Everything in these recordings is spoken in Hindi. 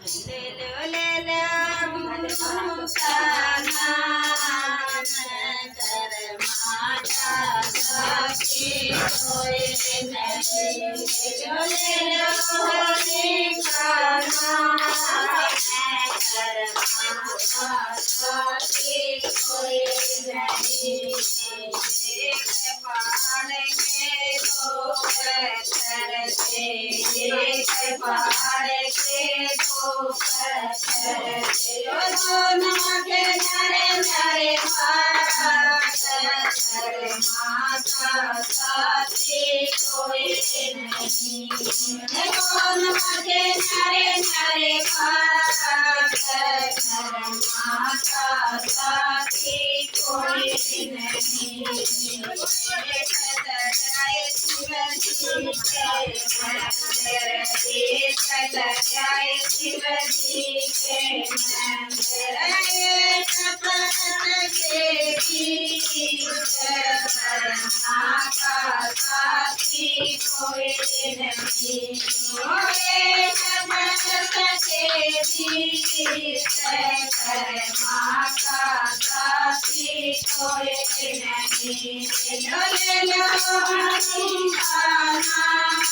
ले लो गुरु का नाम कर माता सखी कोई नहीं। ले लो हरि का नाम कर माता सखी कोई नहीं। एक पहाड़ के दो पत्थर थे, एक पहाड़ के दो पत्थर थे, दोनों के नरे नरे माता साथी कोई नहीं। दोनों के नरे नरे माता साथी कोई नहीं। जय शिव जी के मंदिर, जय शिव जी के मंदिर, के बीच माता साथी कोई नहीं। के बीच माता साथी कोई नहीं। ले लो हरि का नाम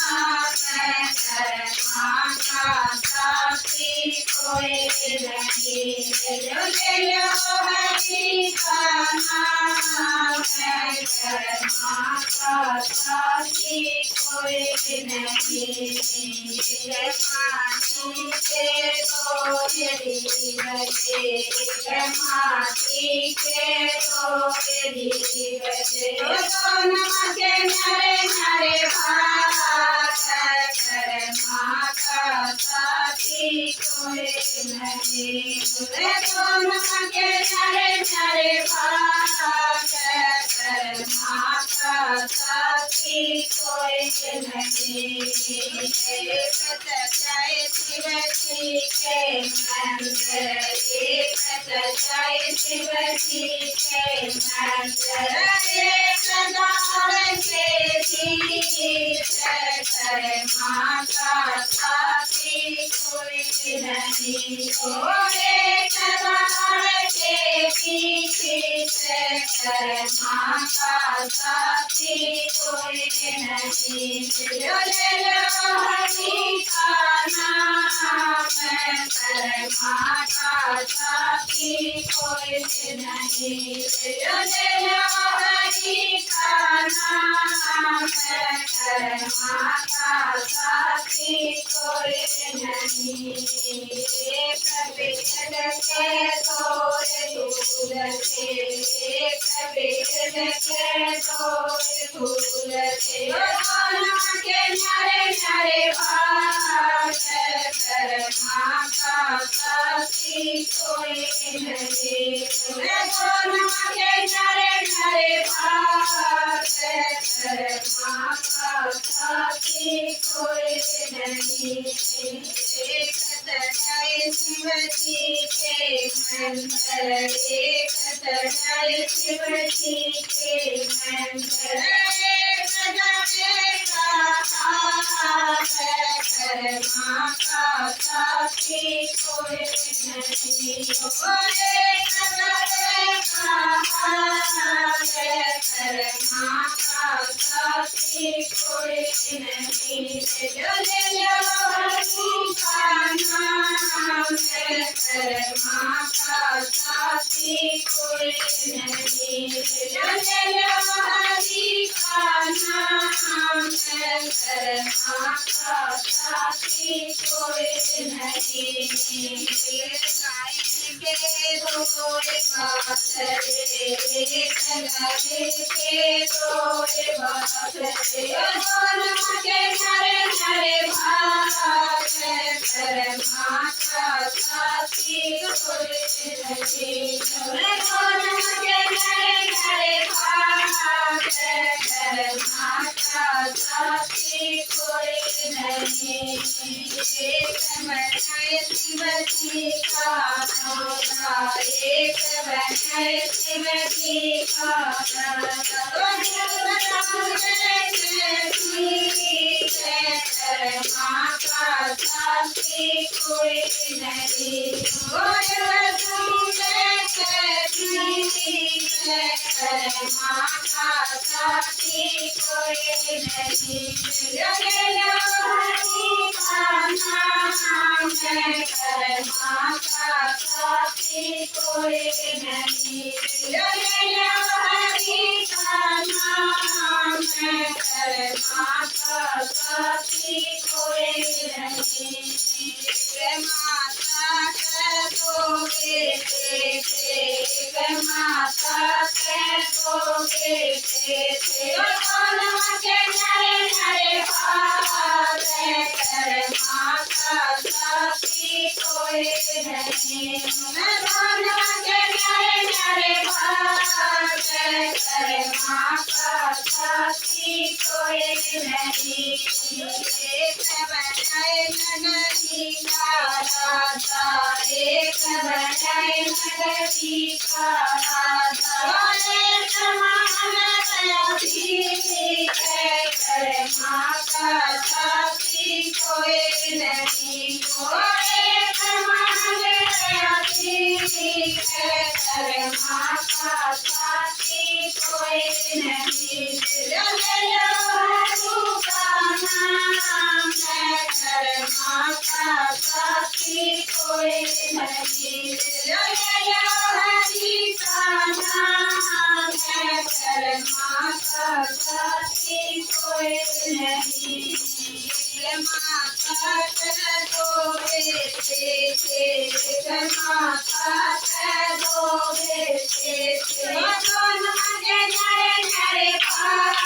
कर माता साथी कोई नहीं। ले लो हरि का नाम कर माता साथी कोई नहीं। पानी के दो बजे, माटी के दो बजे, दोनों के नरे नरे भाग कर माता साथी कोई नहीं। दोनों के नरे नरे भाग कर माता साथी कोई नहीं। जय शिव जी के मंदिर, जय शिव जी के मंदिर, के बीच माता साथी कोई नहीं। के बीच माता साथी कोई नहीं। ले लो हरि का नाम कर माता साथी कोई नहीं। ले लो हरि का नाम कर माता साथी कोई नहीं। एक बेद के दो फूल थे, एक बेद के दो फूल थे, दोनों के नरे नरे भाग कर माता साथी कोई नहीं। दोनों के नरे नरे भाग कर माता साथी कोई नहीं। जय शिव जी के मंदिर, जय शिव जी के मंदिर, कर माता साथी कोई नहीं। कर माता साथी कोई नहीं। ले लो हरि का नाम कर माता साथी कोई नहीं। ले लो हरि का नाम कर माता साथी कोई नहीं। के दो बादरे, के दो बादरे, दोनों के नरे नरे भाग कर माता साथी कोई नहीं। दोनों के नरे नरे भाग कर माता साथी कोई नहीं। एक शिव जी का भोला, एक शिव जी का माता साथी कोई कोई नहीं और सुंदर माता साथी कोई नहीं जगलो हरि का नाम कर माता साथी कोई नहीं जगलो हरि का नाम कर माता साथी कोई नहीं माता के दो बेटे थे माता के दो बेटे थे दोनों के नरे नरे भाग कर माता साथी कोई नहीं दोनों के नरे नरे भाग कर माता साथी कोई नहीं एक बनाए नगरी का राजा एक बनाए नगरी का राजा एक महान कर माता साथी कोई नहीं एक महान कर माता साथी कोई नहीं कर माता साथी कोई नहीं हरि का नाम कर माता साथी कोई नहीं माता के दो बेटे थे माता के दो बेटे थे दोनों के नरे नरे भाग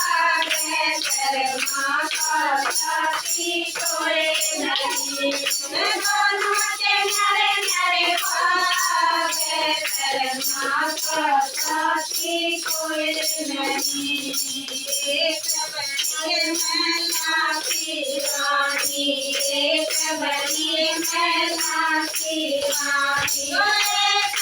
कर माता साथी कोई नहीं दोनों के नरे नरे भाग कर माता साथी कोई नहीं एक बड़ी मैना की रानी एक बड़ी मैना की रानी एक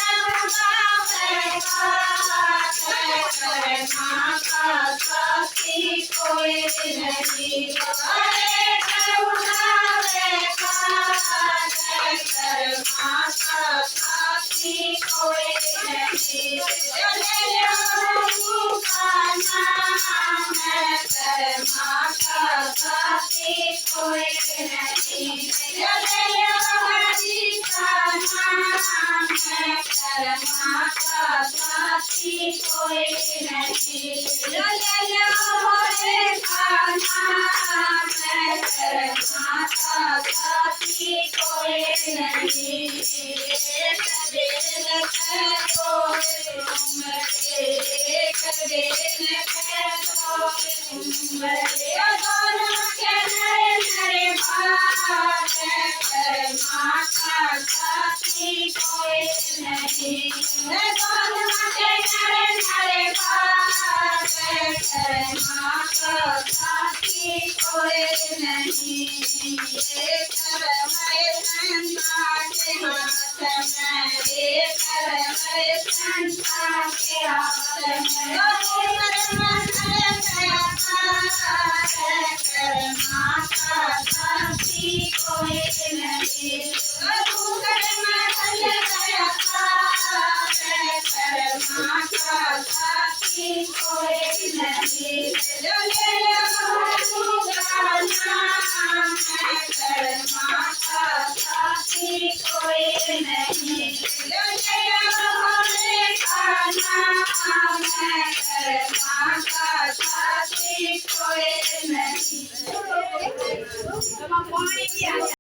कर माता साथी कोई नहीं कर माता साथी कोई नहीं का नाम कर माता साथी कोई नहीं हरि का नाम कर माता साथी कोई नहीं भोले का नाम कर माता साथी कोई नहीं कबीर करो दोनों के नरे नरे भाग कर माता साथी कोई नहीं दोनों के नरे नरे भाग कर माता साथी कोई नहीं एक रमय संता के हाथ में एक रमय संता के हाथ कर माता साथी कोई नहीं कर माता साथी कोई नहीं कर माता साथी कोई नहीं कर माता साथी कोई